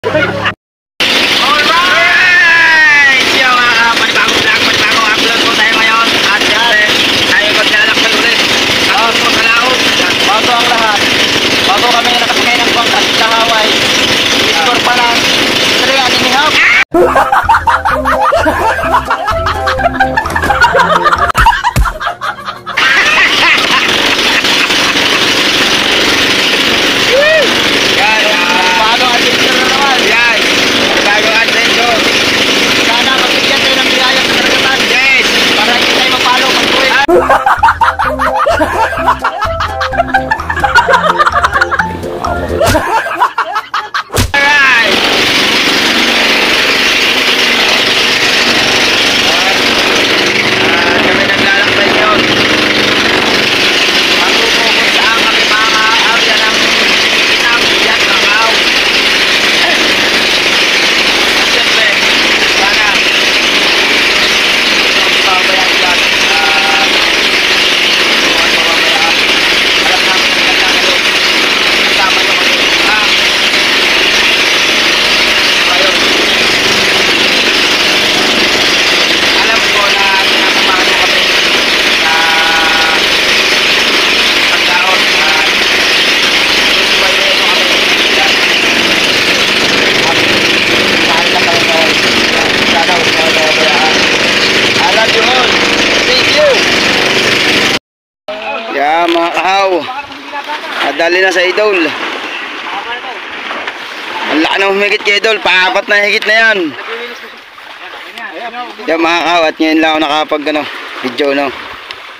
Alright! Yung panibagong vlog, panibagong upload po tayo ngayon. At siyempre, tayo maglalakbay ulit. Tapos po sa laot. Bago ang lahat. Bago kami nakasakay ng bangkas sa Hawaii. I-score pa lang 3.5. Yeah, mga kahaw, adali na sa idol. Ang laki na humigit kay idol, paapat na higit na yan. Yeah, mga kahaw, at ngayon lang ako nakapag video, no.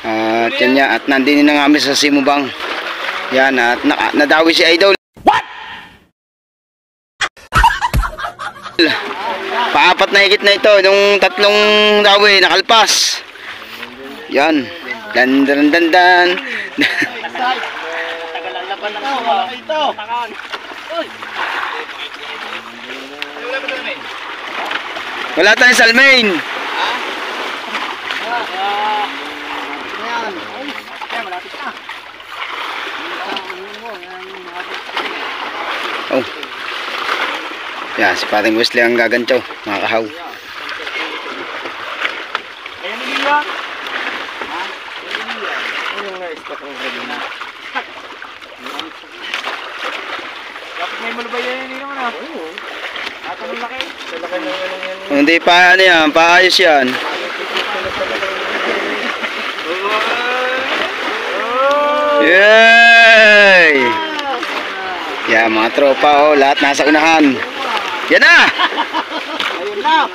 At yan niya, at nandini na kami sa Simubang. Yan, at nadawi si idol. What? Paapat na higit na ito, yung tatlong dawi nakalpas. Yan. Dan dan dan dan. Tagalan na pa ng ito. Wala tayong salmain. Oh. Yeah, si Paring Wesley ang gagancho, mga kahaw. Hindi pa ano yan, paayos yan. Yay! Yan mga tropa, oh, lahat nasa unahan. Yan na! Ayun na!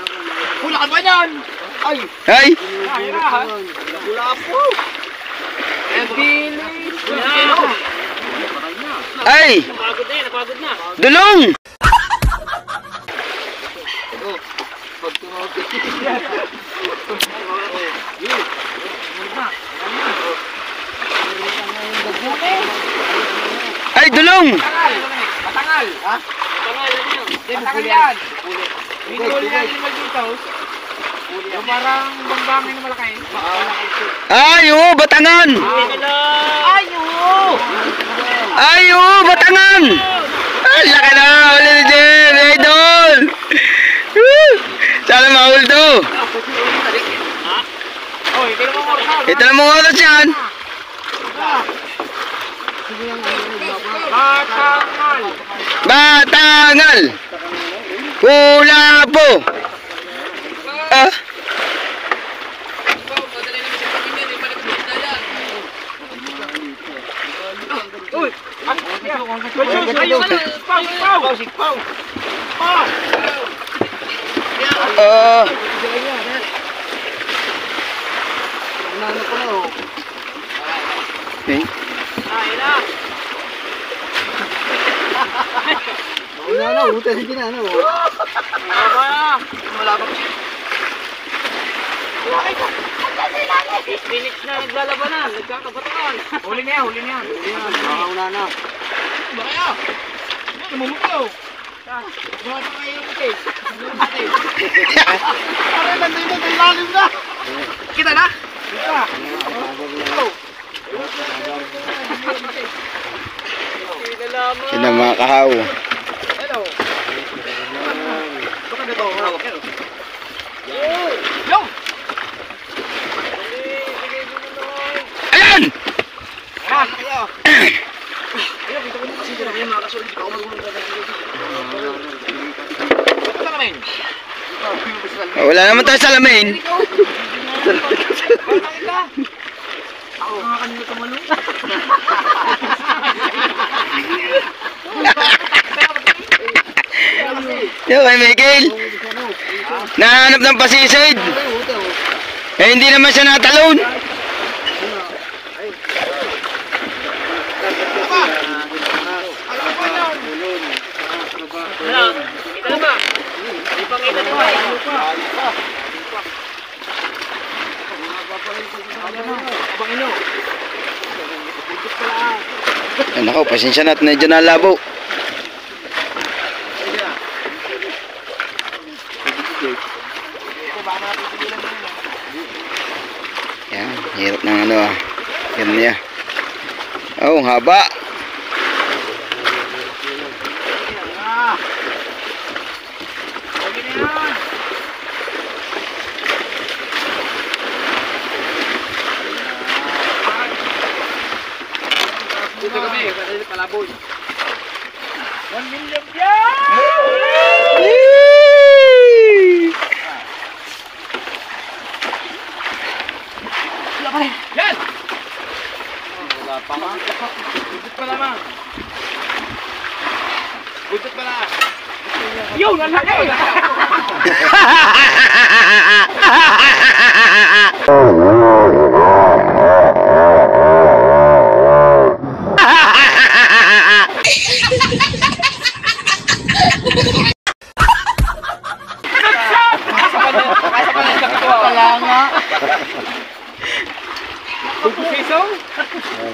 Wala ka ba yan? Ay! Ay! Wala po! Ay! Napagod na yan, napagod na! Dulong! Ay, dulong! Patangal! Ha? Patangal yan! May duli yan yung magditos. Yung parang bambangin na malaki. Ay, oo, Batangan! Ay, oo! Ay, oo, Batangan! Ay, laki na! Uli na dyan! Idol! Sana mahul to! Ito na mga oras yan! Patangal! Batangal! Kulapo! Ah! Uy! Ayun! Pau! Pau! Okay. Wala na, utas din na, ano? Wala pa. Phoenix na naglalabanan, nagkakabataan. Huli niya, huli niya. Nakakauna na. Ba kaya? Tumumukyo. Gawa pa kayo yung case. Parang nandito sa ilalim na. Kita na? Kita. Yan ang mga kahaw. Hello. ito. Hawak yan. Yo! Ayan! Ah, kayo. Ayun, dito ko na kasi dito kayo makakasunod. Dito ako magulong ka. Ito na namin. Wala naman tayo salamin. Ako nga kanina tumalong. Yo, kay Michael. Nahanap ng pasisid. Eh, hindi naman siya natalon. Kita na ba? Ipakita nyo ba? Abangin nyo. Ay, nako, pasensya na at medyo nalabo. Yan, hirap ng ano ah. Yan niya. Oh, ang haba. Dito kami, palaboy. 1 million yan! Yan! Wala pa nga. Budot pa lamang. Budot pa lang. Yun! Ang laki!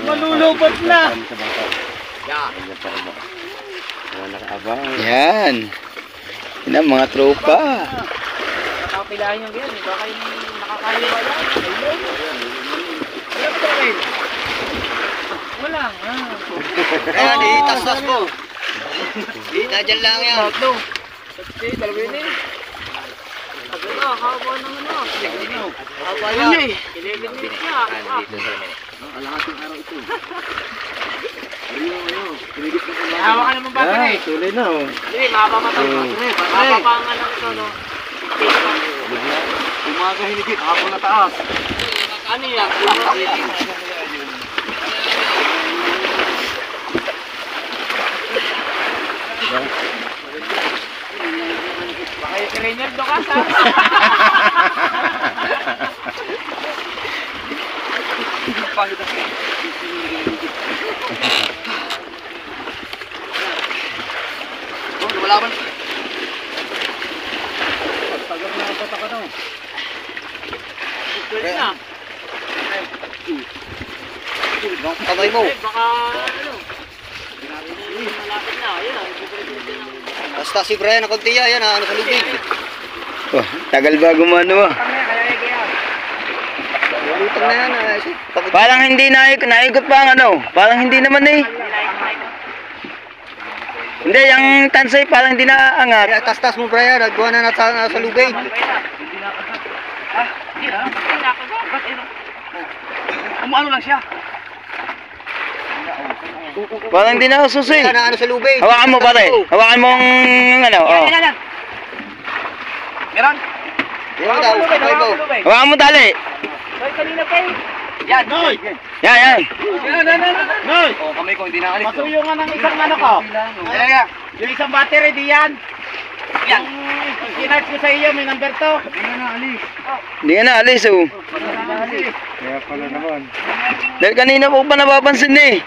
Malulubot na. Yan. Yan ang mga tropa. Nakapilahin yung ganyan. Baka yung nakakaliwa lang. Wala ba tayo? Wala nga. Ayan, itas-tas mo. Nadyan lang yan. Tatlo. Tatlo, dalawa yun eh. Sabi na, haba ng ano. Haba yan. 11 minutes na. Alahating araw ito. Hawa ka naman ba eh? Tuloy na oh. Hindi, mapamatang pa. Mapapangan lang ito, no? Umaga hinigit, hapon na taas. Ano yan? Baka yung trainer do ka sa? Lumalaban. Tagal na ang pataka no. Pwede na. Kamay mo. Baka ano? Malapit na. Ayun ah. Basta si Brian na konti yan, ano sa lubig. Oh, tagal ba gumano ah. Lutang na yan. Parang hindi naikot pa ang ano. Parang hindi naman eh. Hindi, yung tansay parang hindi naangat. Kaya tas-tas mo Brian, nagbuha na sa lubig. Umuano lang siya. Parang hindi na ususi. Kaya na ano sa lubig. Hawakan mo pare. Hawakan mo ang ano. Oh. Meron? Yan daw, kamay mo. Hawakan mo tali. Hoy, kanina pa eh. Yan, Noy! Yan, yan. Noy! Oh, kamay ko hindi naalis. Matuyungan ng isang ano ko. Yan nga. Yung isang battery, di yan. Yan. Kinarge ko sa iyo, may number 2. Hindi ka na alis oh. Kaya pala naman. Dahil kanina po pa napapansin eh.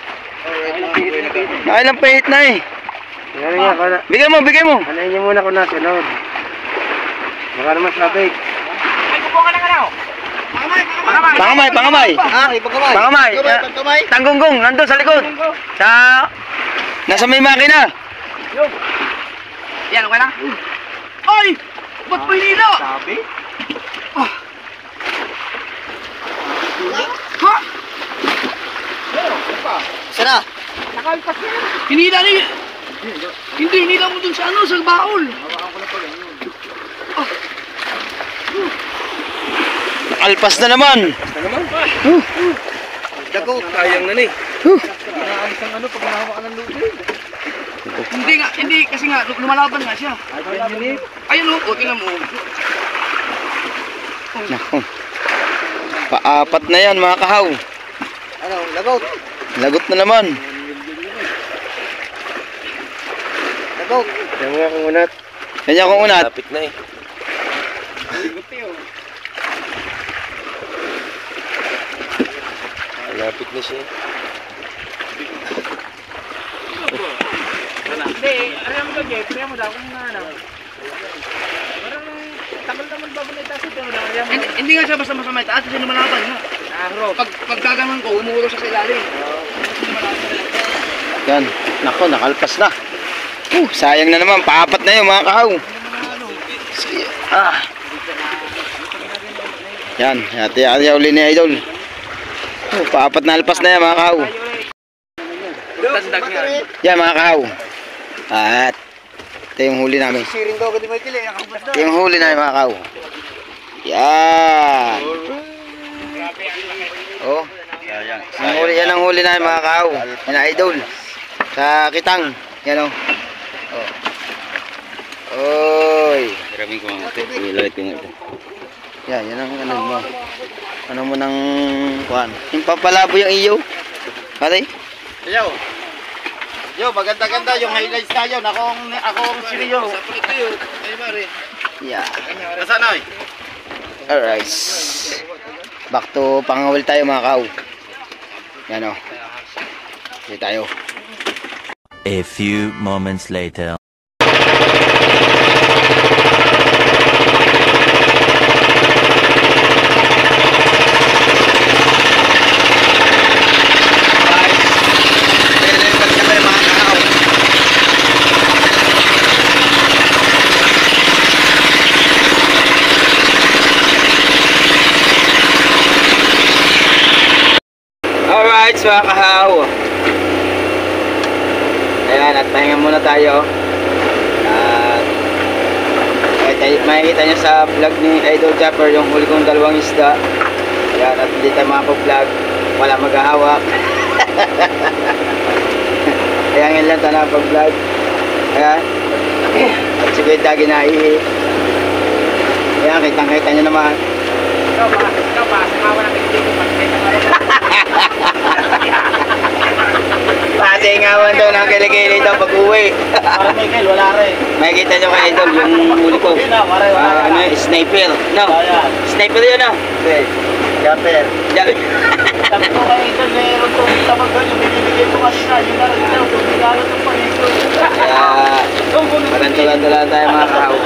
Nakailang pahit na eh. Yan nga, Bigay mo, bigay mo. anayin niyo muna kung nasunod. Baka naman sabik. Ay, kupo ka na ka na. Pangamay, pangamay. Ah, ipagkamay. Pangamay. Pagkamay. Tanggunggong, nandun sa likod. Sa... Nasa may makina. Yan, okay na? Ay! Ba't may nila? Sabi? Ha? Sana? Nakalpas na yan. Hinila niya. Hindi, hinila mo dun sa ano, sa baol. nakalpas na naman. Dagot. Sayang na ni. Inaalis ang ano pag nahawakan ng lubid. Hindi kasi nga lumalaban nga siya. Ayun o, tingnan mo. Naku. Paapat na yan mga kahaw. Ano, lagot. Lagot na naman. Lagot. Yan nga kung unat. Yan akong unat. Lapit na eh. Lapit na siya. Hindi, alam mo Jay, kaya mo daw kung ano. Parang tagal-tagal ba na itaas ito daw. Hindi nga siya basta masama itaas kasi lumalaban nga. Pag gagaman ko, umuuro siya sa ilalim. Yan. Naku, nakalpas na. Sayang na naman. Paapat na yun mga kahaw. Yan. Hati-hati uli ni Idol. Paapat na alpas na yan mga kahaw. Tandag nga. Yan mga kahaw. At ito yung huli namin. Siring daw ko di Michael eh, nakakabas na. Ito yung huli namin mga kahaw. Yan. Oh. Ang huli, yan ang huli namin mga kahaw. Yan ang Idol. Sa kitang. Yan o. Oh. Oy. Maraming kumangati. Ilalit ko nga ito. Yan, yan ang ano mo. Ano mo ng kuhan. Yung papalabo yung iyo. Pare? Yo. Yo, maganda-ganda yung highlights tayo. Akong siriyo. Sa pulit tayo. Ay mare. Yeah. Nasaan ay? Alright. Back to pangawal tayo mga kaw. Yan o. Hindi tayo. A few moments later. Alright, so mga kahaw. Ayan, at pahinga muna tayo. At makikita nyo sa vlog ni Idol Chopper yung huli kong dalawang isda. Ayan, at hindi tayo makapag-vlog. Wala maghahawak. Kaya ngayon lang tayo nakapag-vlog. Ayan. At si Kuya Dagi naihi. Ayan, kitang-kita nyo naman. Ikaw ba? Sakawa na hindi ko Pasingawan daw ng kilikili daw pag uwi. Para Michael, wala rin. Makikita nyo kay Idol yung huli ko. Ano yun? Sniper. No? Sniper yun no? Japper. Sabi- Sabi ko kayo ito, meron itong tabag doon, yung binibigay ko kanina, yung naroon ito, tumigalo itong panito. Kaya maganda lang tayo mga kahaw.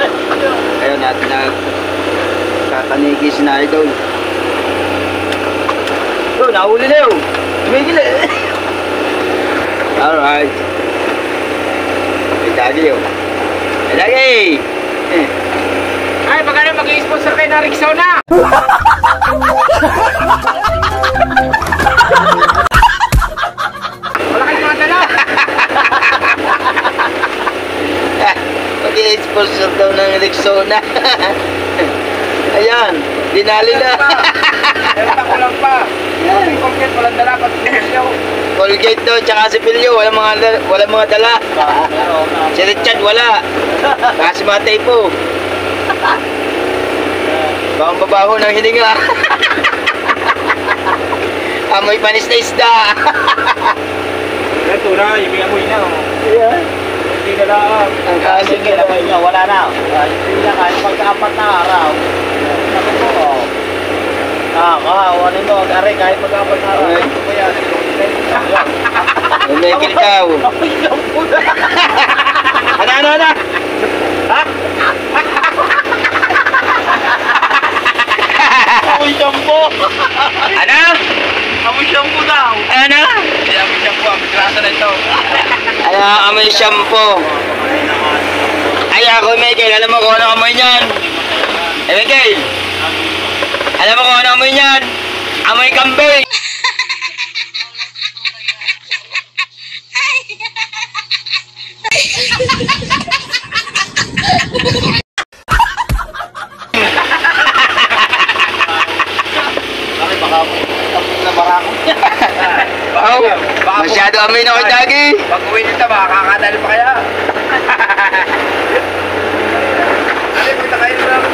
Ayun natin nagkakanigis na Idol. Oh, nahuli na yun. Tumigil eh. Alright. May dagi yun. May dagi! Ay, magkano mag-i-sponsor kayo na Rexona? Wala kayong mga dala. Mag-i-sponsor daw ng Rexona. Ayan, dinali na. Dala ko lang pa. Yung complete, walang dala pa. Colgate daw, tsaka si Pilyo, walang mga dala. Si Richard wala. Kasi matay po. Baka mabaho ng hininga. Amoy panis na isda. Ito na, yung amoy na. Yeah. Hindi na lang. Ang kasi Sige, amoy nyo, wala na. Hindi na kahit pagka-4 na araw. Sabi ko, ano mo, aray, kahit pagka-4 na araw. Ay. Ito ko yan. Umikil daw. Ano? Ha? Amoy shampoo! Ano? Amoy shampoo daw! Ano? Hindi amoy shampoo, amoy grasa na ito. Ano, amoy shampoo. Ay, ako, Michael, alam mo kung ano amoy niyan? Michael, alam mo kung ano amoy niyan? Amoy kambing. Nag-amoy na kay Dagi. Pag uwi nito, makakakadali pa kaya. Ano, punta kayo lang.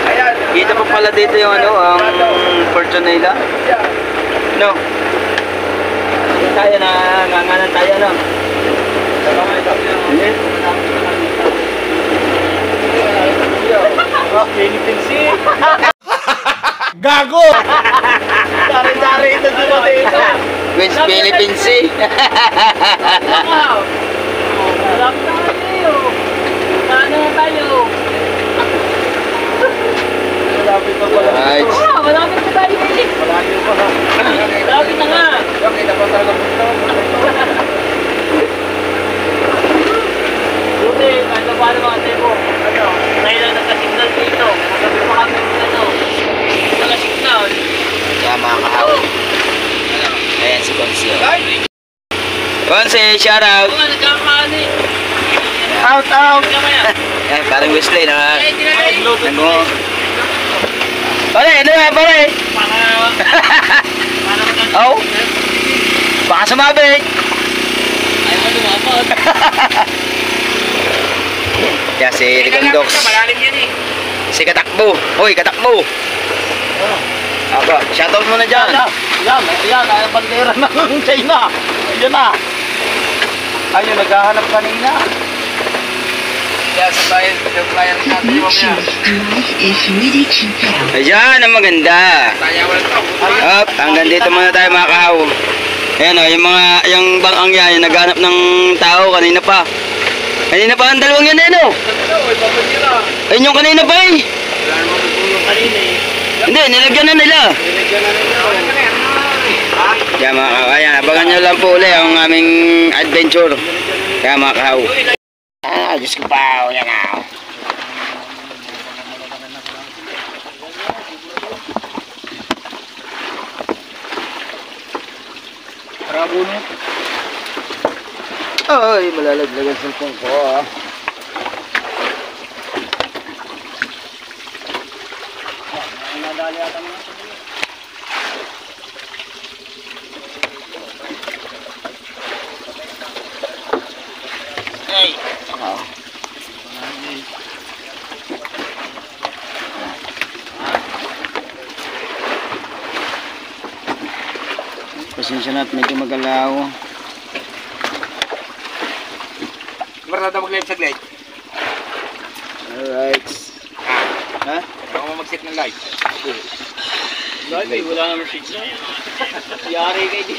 Ayan. Kita pa pala dito yung ano, ang Fortunela. No. Tayo na, nganganan tayo, no? Gago! Dari-dari ito dito. West Philippine Sea. Malapit na tayo. Paano tayo? Malapit pa pala. Right. Malapit na tayo. Malapit pa na. Malapit na nga. Okay, dapat talaga punta. Buti, kahit na paano mga tebo. Ano? Ngayon lang nagka-signal dito. Sabi pa kami ano. Nagka-signal. Kaya mga kahawin. Ayan si Consio. Consi, shout out. Oo nga, nagkakaani. Out, out! Kamaya. Ayan, parang Wesley na. Eh, tinatay. Ano? Pare, ano nga pare? Para Oh? Baka sumabit. ayaw ka lumapot. Kaya si Ricondox. Malalim yan eh. Si Katakbo. Hoy, Katakbo. Aba, shoutout muna dyan. Yan, ay bandera ng China. Ayan na. Ayun, naghahanap kanina. Kaya sa bayan natin yung mamaya. Ayan, ang maganda. Tayawan ito. Up, hanggang dito muna tayo mga kahaw. Ayan o, yung bangang yan, yung naghanap ng tao kanina pa. Kanina pa ang dalawang yan eh, no? Ayun yung kanina pa eh. Wala naman magulong kanina eh. Hindi, nilagyan na nila. Nilagyan na nila. Kaya mga kahaw, ayan, abangan nyo lang po ulit ang aming adventure. Kaya mga kahaw. Ah, Diyos ko pa, yan na. Rabuno. Ay, malalaglag ang cellphone ko ah. Hey. Pasensya na at medyo magalaw. Marada mag-live sa live. Alright. Ha? Baka mo mag-set ng live. Live, wala naman signal. Yari kay di.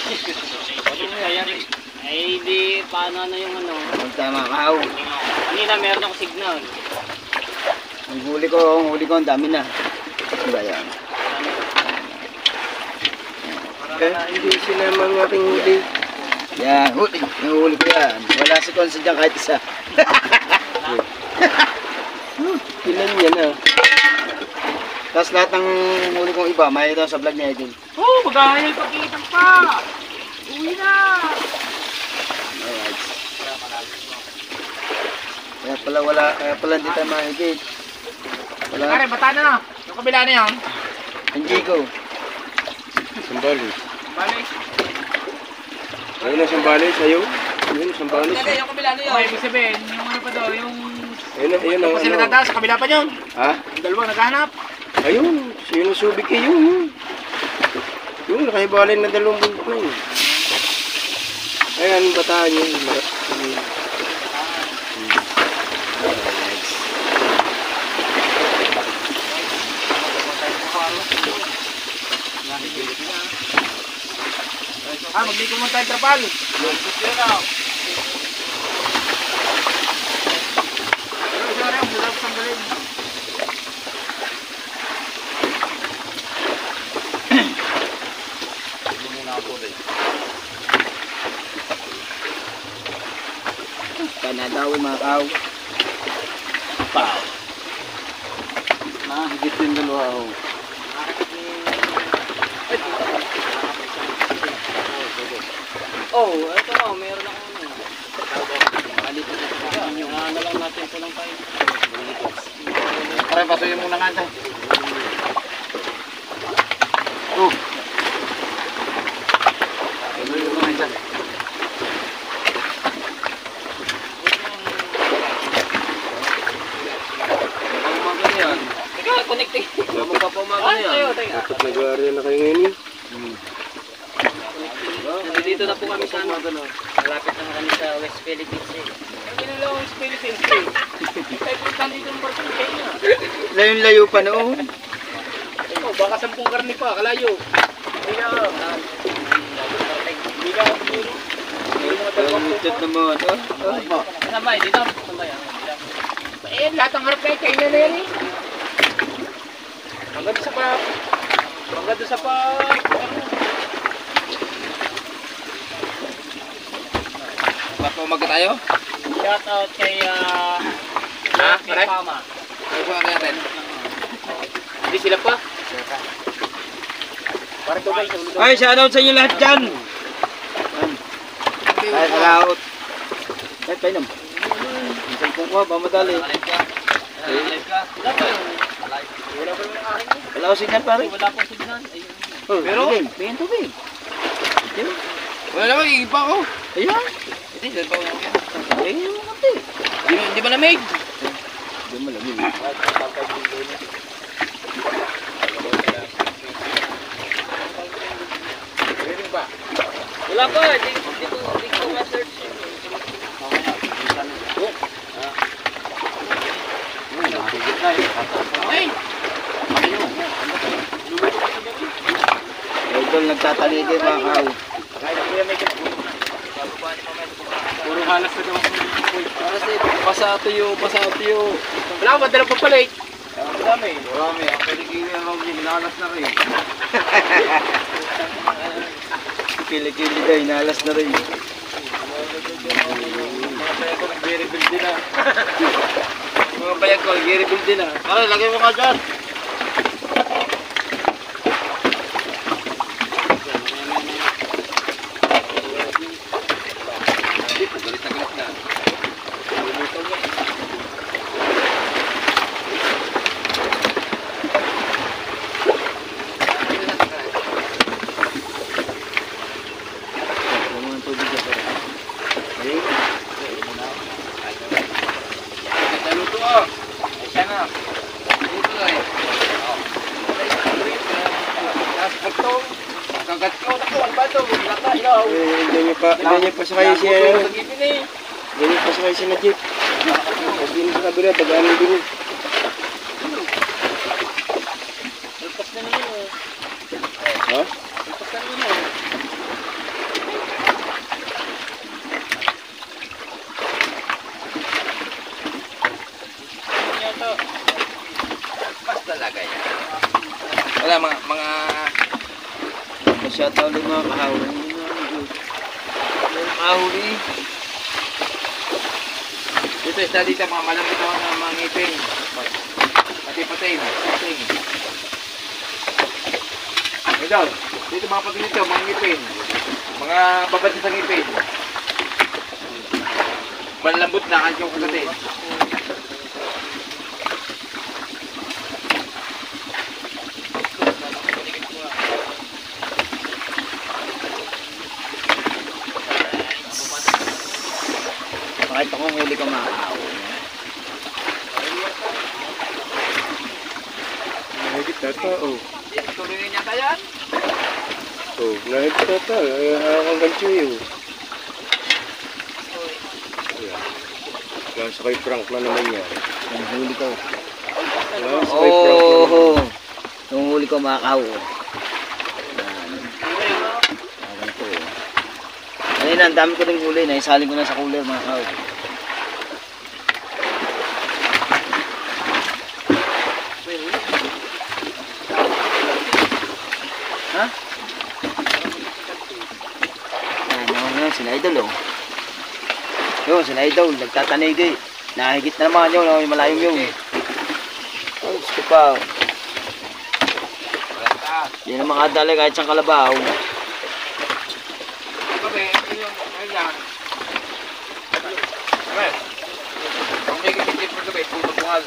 Ano mo yari? Ay di, paano na yung ano? Huwag tayo mga kahaw. Kanina meron ako signal. Ang huli ko, ang dami na. Diba yan? Hindi sila mga ating huli. Yan, huli. Yung huli ko yan. Wala si Consi dyan kahit isa. Ilan yan ah. Tapos lahat ng huli kong iba, may ito sa vlog niya din. Oh, mag-ahayal pagkita pa! Uwi na! Alright. Kaya pala hindi tayo mahigit. Pare, Wala. bata na. Yung kabila na yan. Ang Jigo. Sambales. Balik. Ayun na Sambales, ayaw. Ayun, Sambales. Hindi, yung kabila na yun. Okay, ibig sabihin, yung ano pa daw, yung... Ayun Yung pa sila tataas, sa kabila pa yun. Ha? Yung dalawang naghahanap. Ayun, sino subik eh yun. Yung nakahibalin na dalawang bundok na yun. Ayan, bataan yun. Magliko mo tayo trapal. Panadawin mga kaw. Pao. Higit yung dalawa ho. Oh, ito nga, meron ako ano. Malito na sa inyo. Na lang natin ko lang tayo. Pare, pasuyin muna nga tayo. Oh. Pasuyin mo nga dyan. connecting. Huwag ka pumaga na yan. Dapat nag-aaral na kayo ngayon eh. Dito na po kami sa ano. Malapit na kami sa West Philippines eh. Sabi nila ang Philippines eh. Ay, punta dito ang parang Kenya. Layo-layo pa noon. Oh, baka 10 karne pa, kalayo. Hindi na. Hindi na ako dito. Limited naman. Sabay, dito. Sabay. Eh, lahat ng harap kayo, kayo na yan eh. Hanggang sa pa... Hanggang sa pa... Papumaga tayo? Shout out kay Pare? Pama. Papumaga natin. Hindi sila pa. Parang to guys. Ay, shoutout sa inyo lahat dyan. Ay, salaot. Ay, painom. Ang cellphone ko, ba madali. Live ka. Wala pa yun. Wala pa yung akin eh. Wala ko signal pare. Wala pong signal. Ayun. Pero, tingin tubig. Wala naman, iiba ko. Ayan. Hindi, dahil pa ako. Tingin mo kati. Hindi ba lamig? Hindi mo lamig. Wala pa. Hindi ko ma-search. Ay! Idol, nagtataligay mga kaw. Puro halas na daw. Pasatuyo. Wala ko, madala pa pala eh. Marami. Ang kilikili naman hinalas na rin. Kilikili daw, hinalas na rin. Mga bayag ko, nag-rebuild din ah. Pare, lagay mo ka dyan. Ganyan pa sa kayo siya. Ganyan pa sa kayo siya na jeep. Pag din sa kabila, tagaan din. Lupas na naman oh. Ha? Lupas na naman oh. Pas talaga yan. Wala, mga... Masyataw lang mga kahawin. Mahuli. Dito, isa dito, mga malambot ako ng mga ngipin. Pati-pating. Ito, dito mga pati dito, mga ngipin. Mga babad sa ngipin. Malambot na ang yung kagatin. Kahit ako huli ka mga kahawin. Nahigit tata, oh. Tuloy niya yan. Oh, nahigit tata. Hawak ang gancho eh, oh. Nasa kay Frank na naman yan. Ang huli ko. Nasa kay Frank na naman. Oh, yung huli ko mga kahawin. Ganito eh. Kanina, ang dami ko rin huli. Naisalin ko na sa cooler mga kahawin. Ha? Yan, sila idol oh. Yun, sila idol, nagtatanig eh. Nahigit na naman yun, malayong yun. Ay, gusto pa. Hindi na makadali kahit siyang kalabaw. Gabi, yung yan. Gabi. Kung may kitip mo gabi, pumabuhal.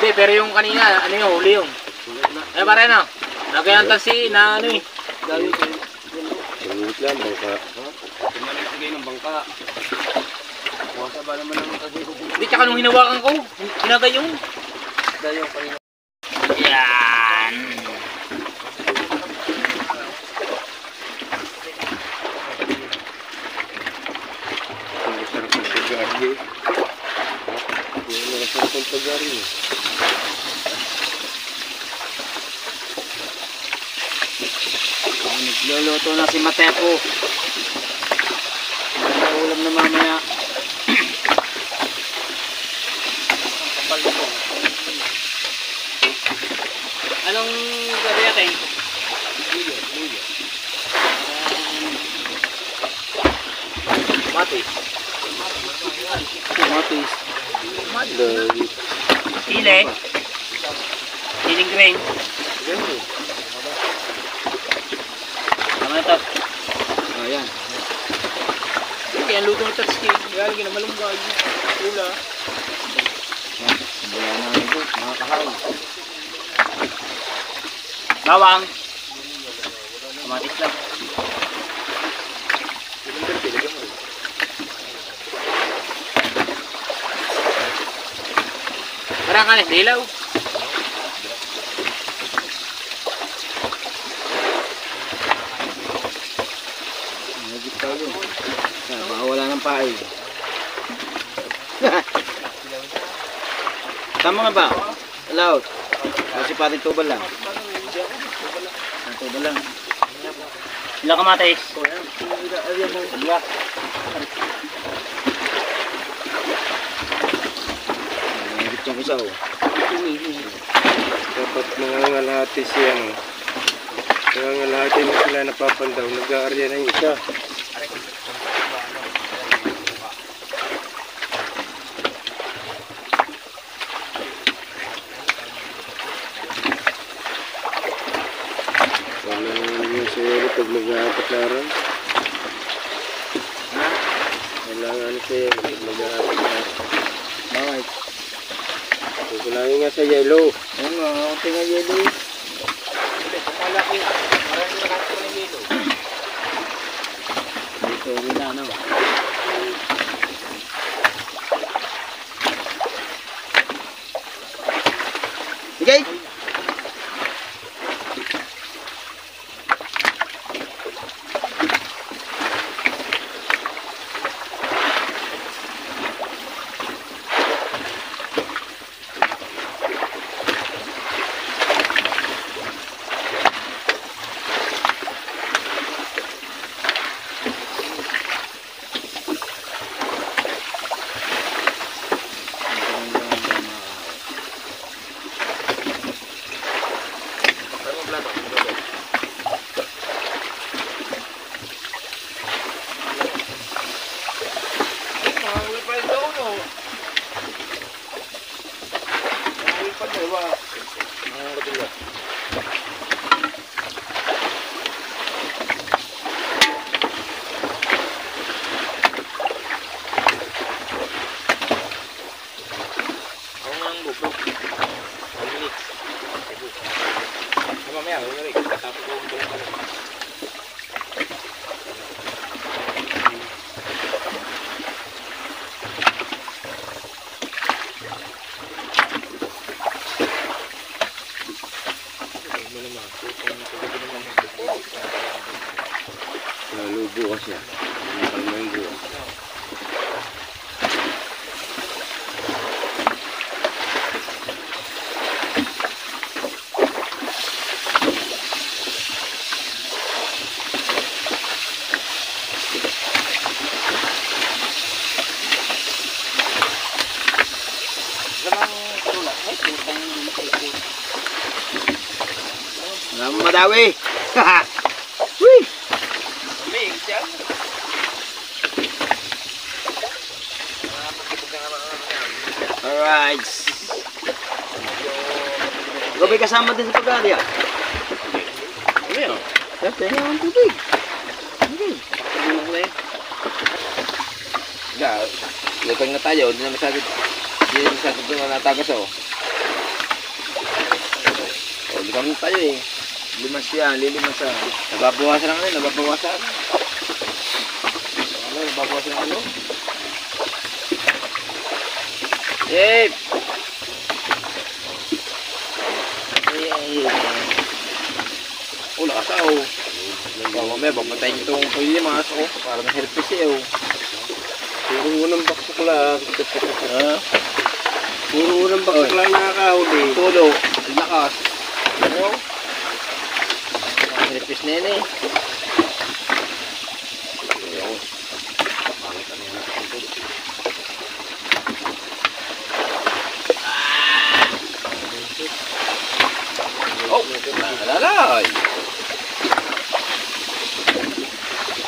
Hindi, pero yung kanina, ano yung huli yung? Eh, pare na. Nagkayantan si na ano eh. Yan, bangka. Tumalig-sigay ng bangka. Kuwasa ba naman ang kasi ko? Hindi, tsaka nung hinawakan ko, hinagayong. Dahil yung kanina. Yan. Ang masarap ang pag-ari. Ang masarap ang pag-ari. Nagluluto na si Matepo. May ulam na mamaya. Anong gabi natin? Matis. Matis. Dahil. Sile. Siling green. Ganyan. Tama na ito. Ayan. Kaya ang luto ng touchscreen. Galing na malunggay. Ula. Wala na ito. Makakahaw. Bawang. Kamatis lang. Parang ka na, dilaw. Nagit tayo. Baka wala ng paay. Tama nga ba? Allowed. Kasi pating tubal lang. Tubal lang. Ilang kamatis? Dalawa. Nagit yung isa oh. Dapat nangangalahati siya. Nangangalahati mo sila napapandaw. Nag-aarya na yung isa. Walang yung siguro pag mag-aapatlaran. Kailangan siya pag mag-aapatlaran. Bakit? Kukulangin nga sa yellow. Ayun nga, ako nga yelo. Malaki. Parang malaki ko ng yelo. Dito rin na ano. Okay. Nalubo ka siya. Nakal mo yung buwan. Wala mo madawi. Wee! Alright. Gabi kasama din sa pagkali ah. Ano yun? Siyempre, ang tubig. Okay. Lutang na tayo, hindi na masyado ito natagas oh. Lutang na tayo eh. Limas yan, lilimas ah. Nababawasan na ngayon, nababawasan. Ano, babawas yung ano? Yep! Oh, lakas ah, oh. Mamaya, babatayin ko itong pwede mga aso ko. Para na herpes eh, oh. Puro unang baksukla. Ha? Puro unang baksukla nakakahuli. Tulo, ang lakas. Ano? Mga herpes na yan eh. Oh, nalalay.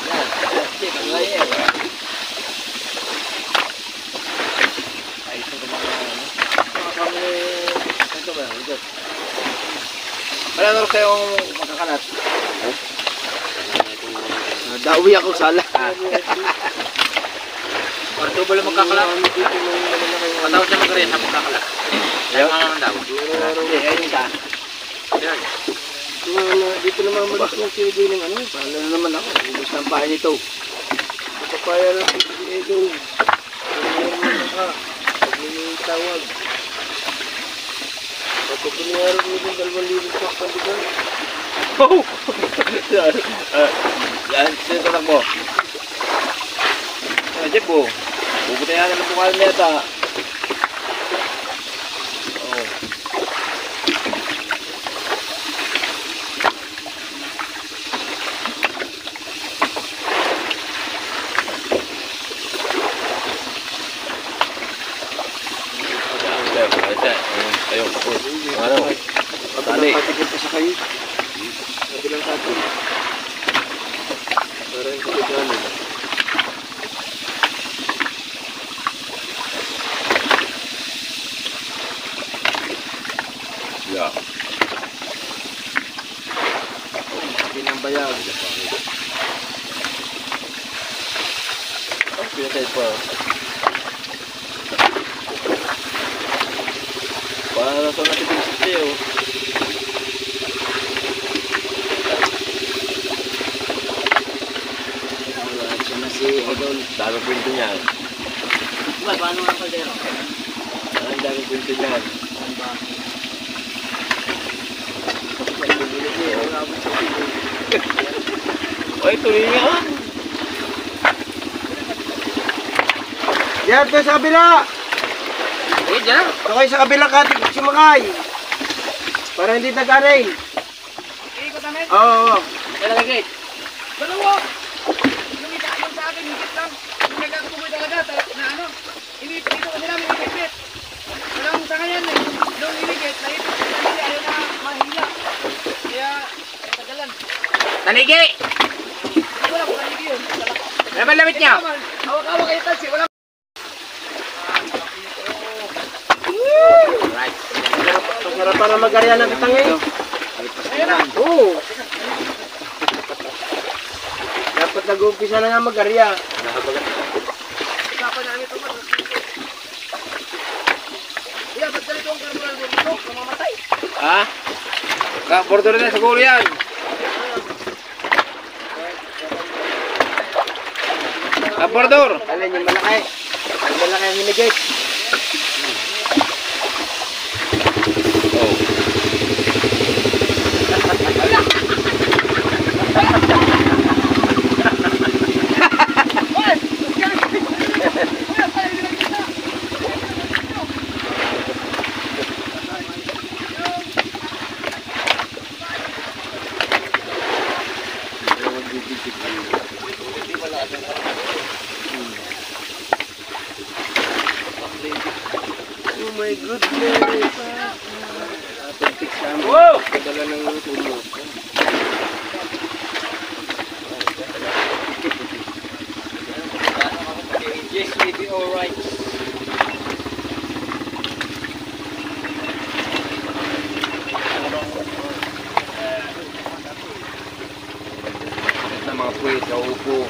Yan, plastic, ang layer. Ayos na mga ano. Mga kami, ito ba, ito. Wala na rin kayong magkakalat. Nadawi ako sala. Parto ba lang magkakalat? Matawag na mag-rin na magkakalat. Ayaw nga naman daw. Hindi, ayun ka. Yan. Dito naman malis ng COD ng ano. Paano na naman ako? Ubus ng bahay nito. Kapaya ng COD. Pag may tawag. Pag piniyaro mo yung 2,000 pak pa dito. Oh! Yan, sino tanak mo? Jeff po. Bubutayan na ng bukal na yata. Oh. Tayo, ano? Tali. Patigil pa sa kayo. Kabilang katil. Para yung kaliganan. Yeah. Pinambayag. Oh, pinatay pa. Para sa natin pinisip oh. Siya na si Idol. Dami kwento niyan. Ba, paano ang kaldero? Ang dami kwento niyan. Ay, tuloy nga. Yan, tayo sa kabila! Eh, dyan. Okay, sa kabilang katil sumakay. Para hindi nag-aray. Ikot namin. Oo. Kailan ka gate? Dalawa. Yung sa akin, higit lang. Yung nagkakapumoy talaga, na ano. Dito kasi namin higit. Walang sa kanyan eh. Doon higit, naipit. Kasi ayaw na mahila. Kaya, tagalan. Tanigi! Wala ko kanigi yun. Ano ba lamit niya? Hawak-hawak kayo taxi. Wala. Right. Masarap para mag-arya ng kitang ngayon. Ayun na. Oo. Dapat nag-uumpisa na nga mag-arya. Usapan namin ito. Yeah, ba't ganito ang karburan mo dito? Mamamatay. Ha? Border na siguro yan. Border. Alin yung malaki. Yung malaki ang hinigit. Oh. Oh my goodness. Authentic salmon. Wow! Kadala ng tulo. Yes, maybe alright. Na mga puwet sa upo.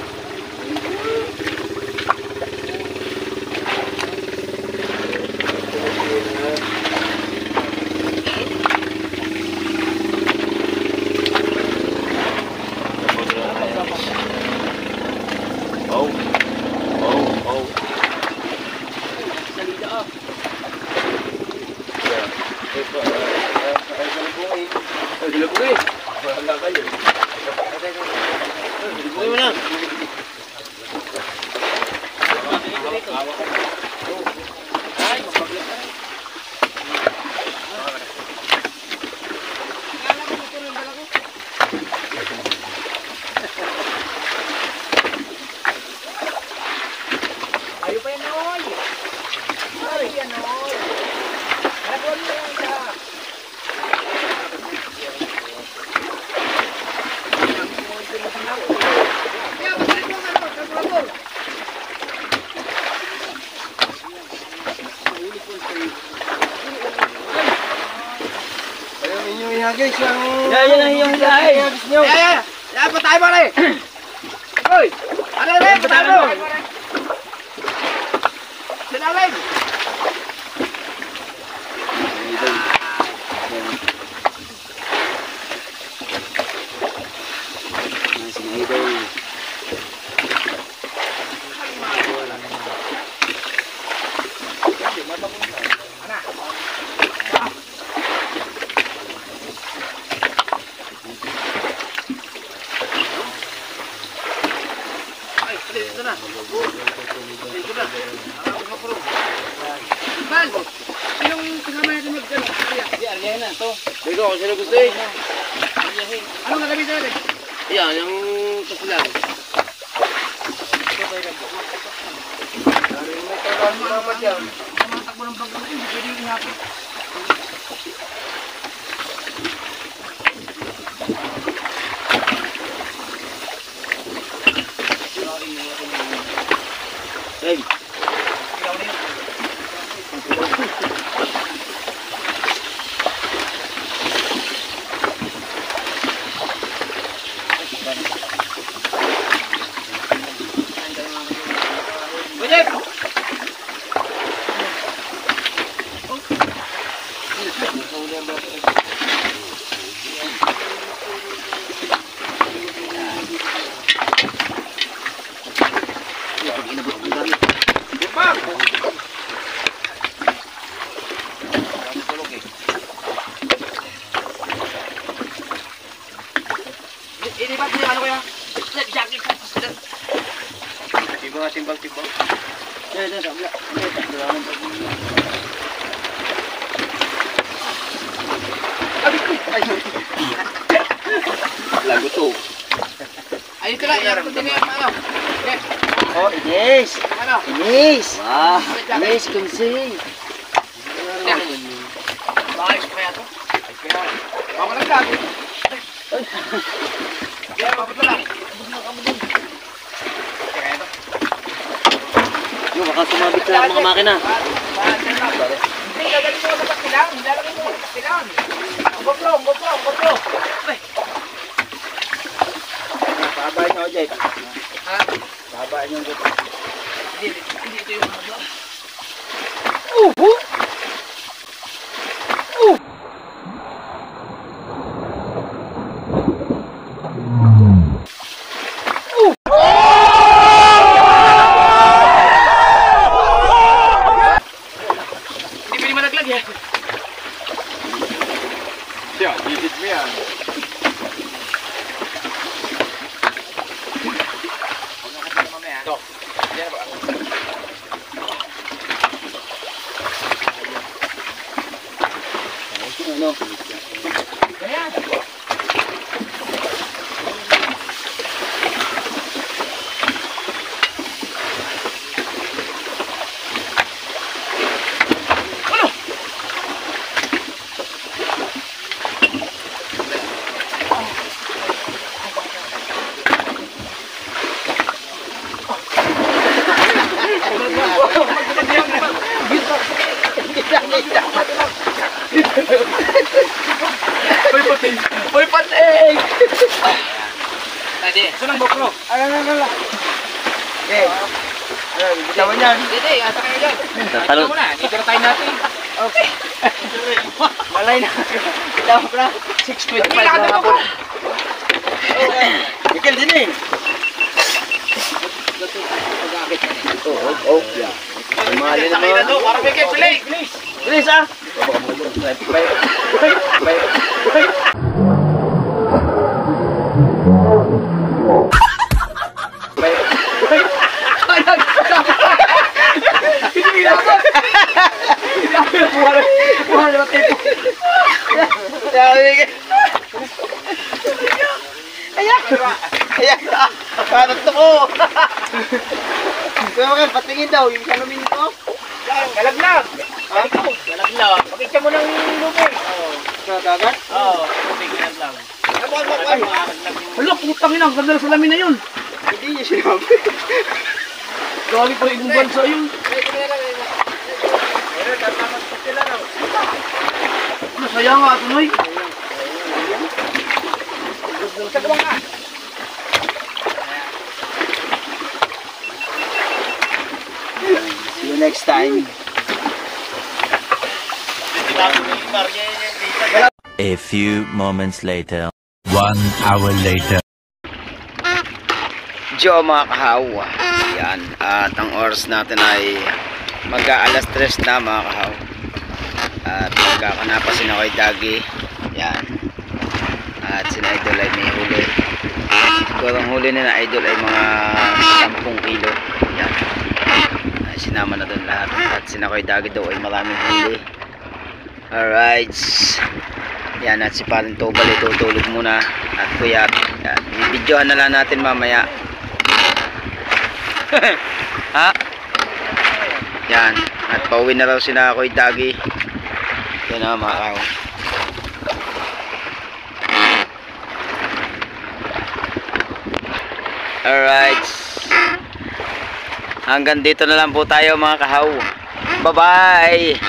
Ayaw pa yan, Noy. Ay, yan, Noy. Nagawa mo yan siya. Kaya, balik mo nga, kalkulator. Ayaw ninyo ihagis ang... Yan ang iyong lahi. Yan, patay mo rin. Hoy, ano rin, patay mo. Sinalim. Ay, dito na. Dito na. Bal, sinong kasama natin mag-ano? Yan na to. Dito ako sila gusto eh. Anong gagamitin natin? Yan, yung kasilang. Mga takbo ng bago natin, hindi pwede yung ihapon. Hey. Bajek! Ini ba ano kaya? Jacket. Timbang. Yan, sabla. Lago to. Ayun sila, yan ko din yan, ano? Okay. Oh, Ines. Ano? Ines. Wow. Ines, kunsing. Bakit kaya to? Baka lang gabi. Kaya mabot na lang. Yung baka sumabit sa mga makina. Hindi, gagaling mo sa pastilang. Lalagay mo sa pastilang. GoPro. Babay na, Ojek. Ha? Babay niyo dito. Hindi ito yung ano. Hindi pwede malaglag yan. Siya, bibig mo yan. Ano? Uy, pating! Tadi, sunang GoPro. Ala. Okay. Bitawan yan. Hindi, asa kayo dyan. Talo. Ano na, dito na tayo natin. Okay. Malay na. Bitawan ko na. 6.5 na ako. Okay. Mikil din eh. Oh. Mali na to, para may kayo, play. Bilis ah. Ayan. Paano to ko? Kuya Makan, patingin daw yung salamin ko. Galaglag. Galaglag. Pakita mo ng lubog. Sa dagat? Oo. Galaglag. Hala, putang ina. Ang ganda ng salamin na yun. Hindi niya sinabi. Galing pa ibang bansa yun. Ano, sayang nga ito, Noy. Sagwa nga. See you next time. A few moments later. 1 hour later. Jo mga kahaw. Yan. At ang oras natin ay mag-aalas 3 na mga kahaw. At magkakanapasin ako kay Dagi. Yan. At si Idol ay may huli. Siguro ang huli na Idol ay mga 10 kilo. Yan. Ay, sinama na doon lahat. At si Nakoy Dagi daw ay maraming huli. Alright. Yan. At si Paring Tobal ay tutulog muna. At Kuya. Yan. I-videohan na lang natin mamaya. Ha? Yan. At pauwi na raw si Nakoy Dagi. Yan na mga kahaw. Alright. Hanggang dito na lang po tayo mga kahaw. Bye bye.